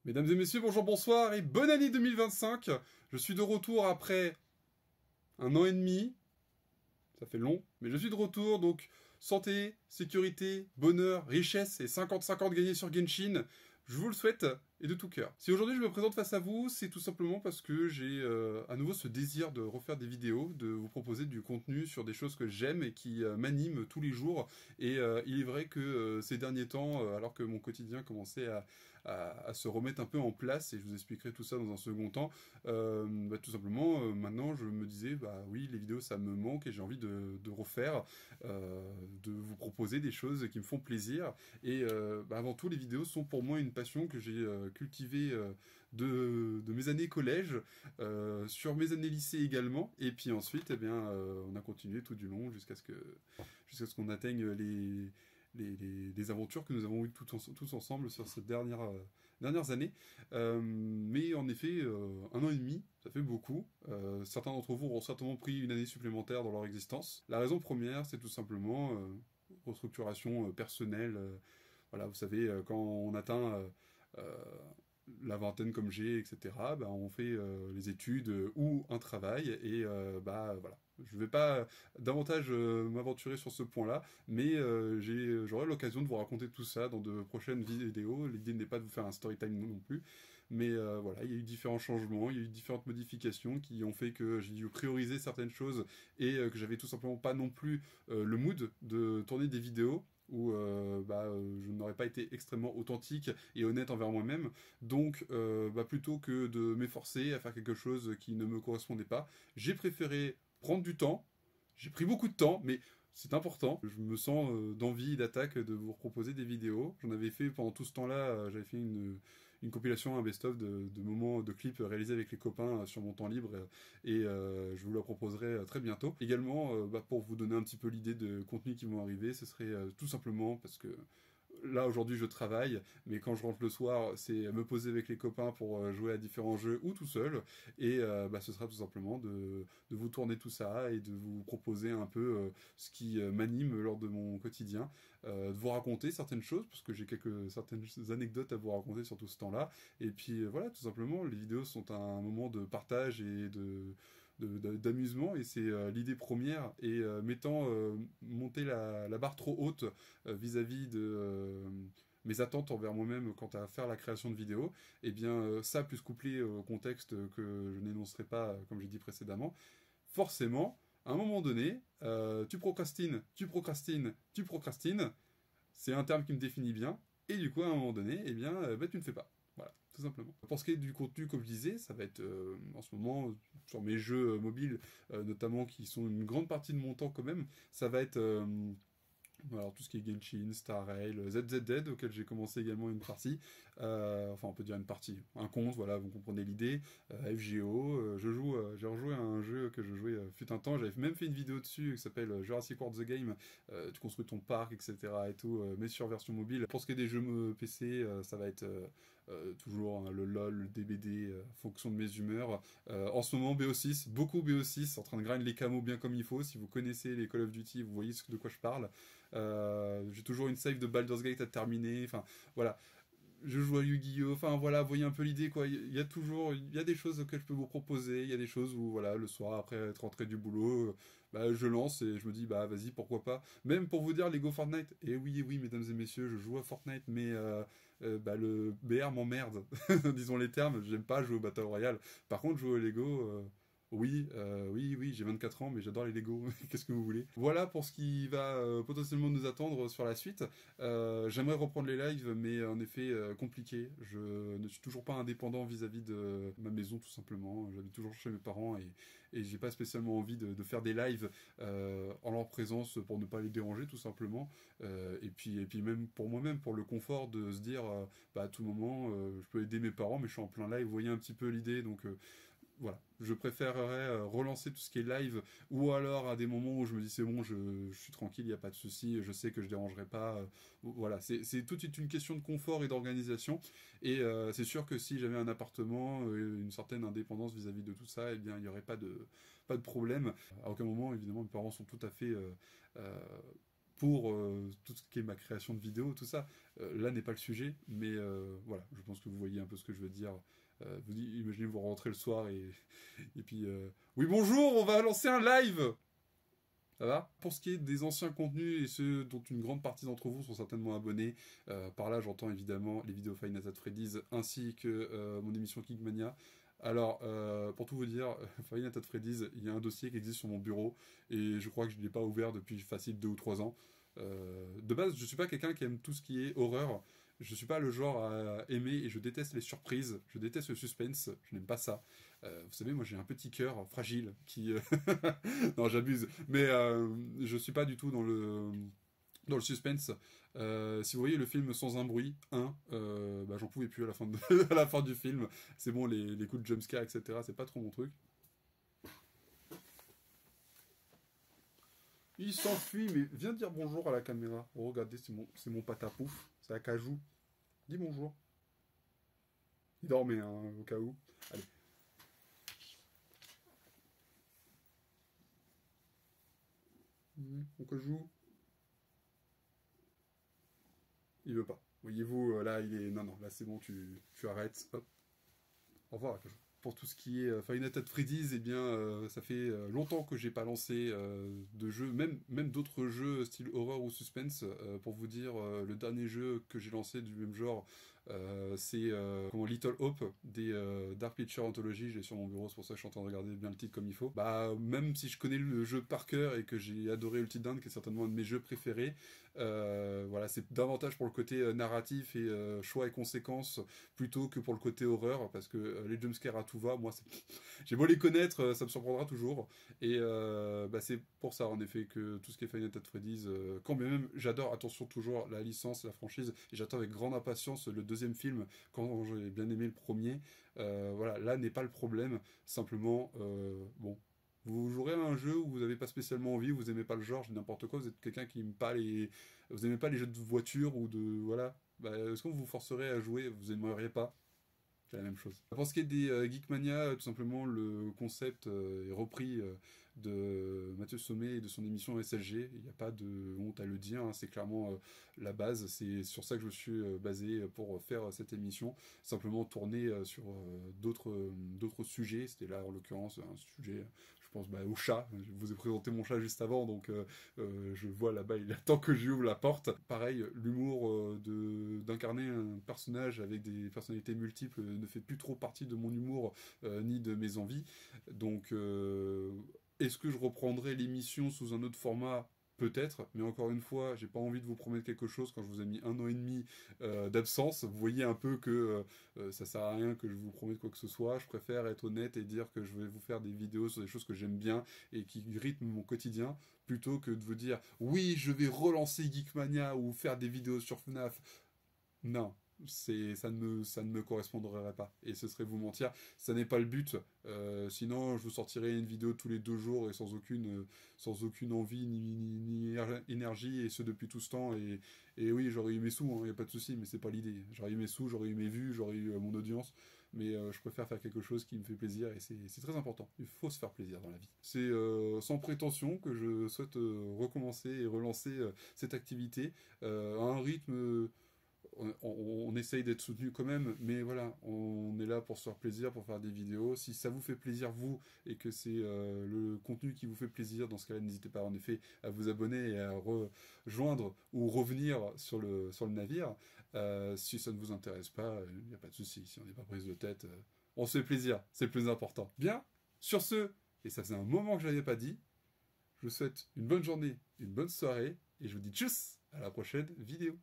Mesdames et messieurs, bonjour, bonsoir et bonne année 2025. Je suis de retour après un an et demi. Ça fait long, mais je suis de retour, donc santé, sécurité, bonheur, richesse et 50-50 gagnés sur Genshin. Je vous le souhaite et de tout cœur. Si aujourd'hui je me présente face à vous, c'est tout simplement parce que j'ai à nouveau ce désir de refaire des vidéos, de vous proposer du contenu sur des choses que j'aime et qui m'animent tous les jours. Et il est vrai que ces derniers temps, alors que mon quotidien commençait à se remettre un peu en place, et je vous expliquerai tout ça dans un second temps, tout simplement, maintenant je me disais, bah oui, les vidéos ça me manque et j'ai envie de refaire, de vous proposer des choses qui me font plaisir. Et avant tout, les vidéos sont pour moi une passion que j'ai cultivée de mes années collège, sur mes années lycée également, et puis ensuite, eh bien, on a continué tout du long jusqu'à ce qu'on atteigne les aventures que nous avons eues tous ensemble sur ces dernières années. Mais en effet, un an et demi, ça fait beaucoup. Certains d'entre vous auront certainement pris une année supplémentaire dans leur existence. La raison première, c'est tout simplement restructuration personnelle. Voilà, vous savez, quand on atteint la vingtaine comme j'ai, etc., bah, on fait les études ou un travail, et voilà. Je ne vais pas davantage m'aventurer sur ce point-là, mais j'aurai l'occasion de vous raconter tout ça dans de prochaines vidéos. L'idée n'est pas de vous faire un story time non plus, mais voilà, il y a eu différents changements, il y a eu différentes modifications qui ont fait que j'ai dû prioriser certaines choses, et que j'avais tout simplement pas non plus le mood de tourner des vidéos où je n'aurais pas été extrêmement authentique et honnête envers moi-même. Donc, plutôt que de m'efforcer à faire quelque chose qui ne me correspondait pas, j'ai préféré prendre du temps. J'ai pris beaucoup de temps, mais c'est important. Je me sens d'envie, d'attaque de vous proposer des vidéos. J'en avais fait pendant tout ce temps-là, j'avais fait une compilation, un best-of de moments, de clips réalisés avec les copains sur mon temps libre, et je vous la proposerai très bientôt. Également, pour vous donner un petit peu l'idée de contenu qui vont arriver, ce serait tout simplement parce que là aujourd'hui je travaille, mais quand je rentre le soir, c'est me poser avec les copains pour jouer à différents jeux ou tout seul, et ce sera tout simplement de vous tourner tout ça et de vous proposer un peu ce qui m'anime lors de mon quotidien, de vous raconter certaines choses, parce que j'ai certaines anecdotes à vous raconter sur tout ce temps-là, et puis voilà, tout simplement, les vidéos sont un moment de partage et d'amusement, et c'est l'idée première, et mettant monter la barre trop haute vis-à-vis de mes attentes envers moi-même quant à faire la création de vidéos, et bien ça plus couplé au contexte que je n'énoncerai pas comme j'ai dit précédemment, forcément à un moment donné tu procrastines, c'est un terme qui me définit bien, et du coup à un moment donné, eh bien tu ne fais pas. Voilà, tout simplement. Pour ce qui est du contenu, comme je disais, ça va être en ce moment sur mes jeux mobiles, notamment, qui sont une grande partie de mon temps quand même. Ça va être alors tout ce qui est Genshin, Star Rail, ZZZ, auquel j'ai commencé également une partie, enfin on peut dire une partie, un compte, voilà, vous comprenez l'idée, FGO, j'ai rejoué à un jeu que je jouais fut un temps, j'avais même fait une vidéo dessus qui s'appelle Jurassic World The Game, tu construis ton parc, etc. et tout, mais sur version mobile. Pour ce qui est des jeux PC, ça va être toujours le LoL, le DBD, fonction de mes humeurs. En ce moment, BO6, beaucoup BO6, en train de grind les camos bien comme il faut. Si vous connaissez les Call of Duty, vous voyez de quoi je parle. J'ai toujours une save de Baldur's Gate à terminer, enfin voilà. Je joue à Yu-Gi-Oh! Enfin voilà, voyez un peu l'idée, quoi. Il y a des choses auxquelles je peux vous proposer, il y a des choses où, voilà, le soir, après être rentré du boulot, je lance et je me dis, vas-y, pourquoi pas. Même pour vous dire, Lego Fortnite, et oui, mesdames et messieurs, je joue à Fortnite, mais le BR m'emmerde, disons les termes, j'aime pas jouer au Battle Royale. Par contre, jouer au Lego, oui, j'ai 24 ans, mais j'adore les Lego. Qu'est-ce que vous voulez? Voilà pour ce qui va potentiellement nous attendre sur la suite. J'aimerais reprendre les lives, mais en effet, compliqué. Je ne suis toujours pas indépendant vis-à-vis de ma maison, tout simplement. J'habite toujours chez mes parents, et j'ai pas spécialement envie de faire des lives en leur présence pour ne pas les déranger, tout simplement. Et puis même pour moi-même, pour le confort de se dire, à tout moment, je peux aider mes parents, mais je suis en plein live. Vous voyez un petit peu l'idée, donc voilà, je préférerais relancer tout ce qui est live, ou alors à des moments où je me dis c'est bon, je suis tranquille, il n'y a pas de souci, je sais que je dérangerai pas. Voilà, c'est toute une question de confort et d'organisation, et c'est sûr que si j'avais un appartement, une certaine indépendance vis-à-vis de tout ça, eh bien il n'y aurait pas de problème. À aucun moment, évidemment, mes parents sont tout à fait pour tout ce qui est ma création de vidéos, tout ça. Là n'est pas le sujet, mais voilà, je pense que vous voyez un peu ce que je veux dire. Imaginez vous rentrez le soir et puis oui bonjour, on va lancer un live. Ça va? Pour ce qui est des anciens contenus et ceux dont une grande partie d'entre vous sont certainement abonnés, par là j'entends évidemment les vidéos Five Nights at Freddy's ainsi que mon émission Geekmania. Alors, pour tout vous dire, Five Nights at Freddy's, il y a un dossier qui existe sur mon bureau et je crois que je ne l'ai pas ouvert depuis facile 2 ou 3 ans. De base, je suis pas quelqu'un qui aime tout ce qui est horreur. Je suis pas le genre à aimer et je déteste les surprises. Je déteste le suspense. Je n'aime pas ça. Vous savez, moi j'ai un petit cœur fragile qui... non, j'abuse. Mais je suis pas du tout dans le suspense. Si vous voyez le film Sans un bruit 1, bah, j'en pouvais plus à la fin, à la fin du film. C'est bon, les coups de jumpscare, etc. C'est pas trop mon truc. Il s'enfuit, mais viens dire bonjour à la caméra. Oh, regardez, c'est mon patapouf. C'est à cajou. Dis bonjour. Il dormait, hein, au cas où. Allez. On cajou. Il veut pas. Voyez-vous, là, il est... Non, non, là, c'est bon, tu arrêtes. Hop. Au revoir, la cajou. Pour tout ce qui est Five Nights at Freddy's, eh bien, ça fait longtemps que j'ai pas lancé de jeux, même d'autres jeux style horreur ou suspense. Pour vous dire, le dernier jeu que j'ai lancé du même genre, c'est Little Hope des Dark Pictures Anthology. Je l'ai sur mon bureau, c'est pour ça que je suis en train de regarder bien le titre comme il faut. Bah, même si je connais le jeu par cœur et que j'ai adoré Ulti Dawn, qui est certainement un de mes jeux préférés, voilà, c'est davantage pour le côté narratif et choix et conséquences plutôt que pour le côté horreur, parce que les jumpscares à tout va, moi, j'ai beau les connaître, ça me surprendra toujours. Et bah, c'est pour ça, en effet, que tout ce qui est Five Nights at Freddy's, quand bien même j'adore, attention, toujours la licence, la franchise, et j'attends avec grande impatience le deuxième film, quand j'ai bien aimé le premier. Voilà, là n'est pas le problème, simplement, bon. Vous jouerez à un jeu où vous n'avez pas spécialement envie, vous aimez pas le genre, n'importe quoi, vous êtes quelqu'un qui aime pas vous aimez pas les jeux de voiture ou de, voilà, bah, est-ce qu'on vous forcerait à jouer, vous aimeriez pas? C'est la même chose. Pour ce qui est des Geekmania, tout simplement, le concept est repris de Mathieu Sommet et de son émission SLG. Il n'y a pas de honte à le dire, hein, c'est clairement la base. C'est sur ça que je me suis basé pour faire cette émission. Simplement tourner sur d'autres sujets. C'était là, en l'occurrence, un sujet... Je pense au chat. Je vous ai présenté mon chat juste avant, donc je vois là-bas, il attend que j'ouvre la porte. Pareil, l'humour d'incarner un personnage avec des personnalités multiples ne fait plus trop partie de mon humour ni de mes envies. Donc, est-ce que je reprendrai l'émission sous un autre format? Peut-être, mais encore une fois, j'ai pas envie de vous promettre quelque chose quand je vous ai mis 1 an et demi d'absence. Vous voyez un peu que ça sert à rien que je vous promette quoi que ce soit. Je préfère être honnête et dire que je vais vous faire des vidéos sur des choses que j'aime bien et qui rythment mon quotidien, plutôt que de vous dire oui, je vais relancer Geekmania ou faire des vidéos sur FNAF. Non, ça ne me correspondrait pas et ce serait vous mentir. Ça n'est pas le but. Sinon, je vous sortirais une vidéo tous les 2 jours et sans aucune envie ni énergie, et ce depuis tout ce temps. Et oui, j'aurais eu mes sous, il n'y a pas de souci, mais c'est pas l'idée. J'aurais eu mes sous, j'aurais eu mes vues, j'aurais eu mon audience, mais je préfère faire quelque chose qui me fait plaisir et c'est très important. Il faut se faire plaisir dans la vie. C'est sans prétention que je souhaite recommencer et relancer cette activité à un rythme. On essaye d'être soutenu quand même, mais voilà, on est là pour se faire plaisir, pour faire des vidéos. Si ça vous fait plaisir, vous, et que c'est le contenu qui vous fait plaisir, dans ce cas-là, n'hésitez pas en effet à vous abonner et à rejoindre ou revenir sur le navire. Si ça ne vous intéresse pas, il n'y a pas de souci. Si on n'est pas prise de tête, on se fait plaisir, c'est le plus important. Bien, sur ce, et ça faisait un moment que je ne l'avais pas dit, je vous souhaite une bonne journée, une bonne soirée, et je vous dis tchuss à la prochaine vidéo.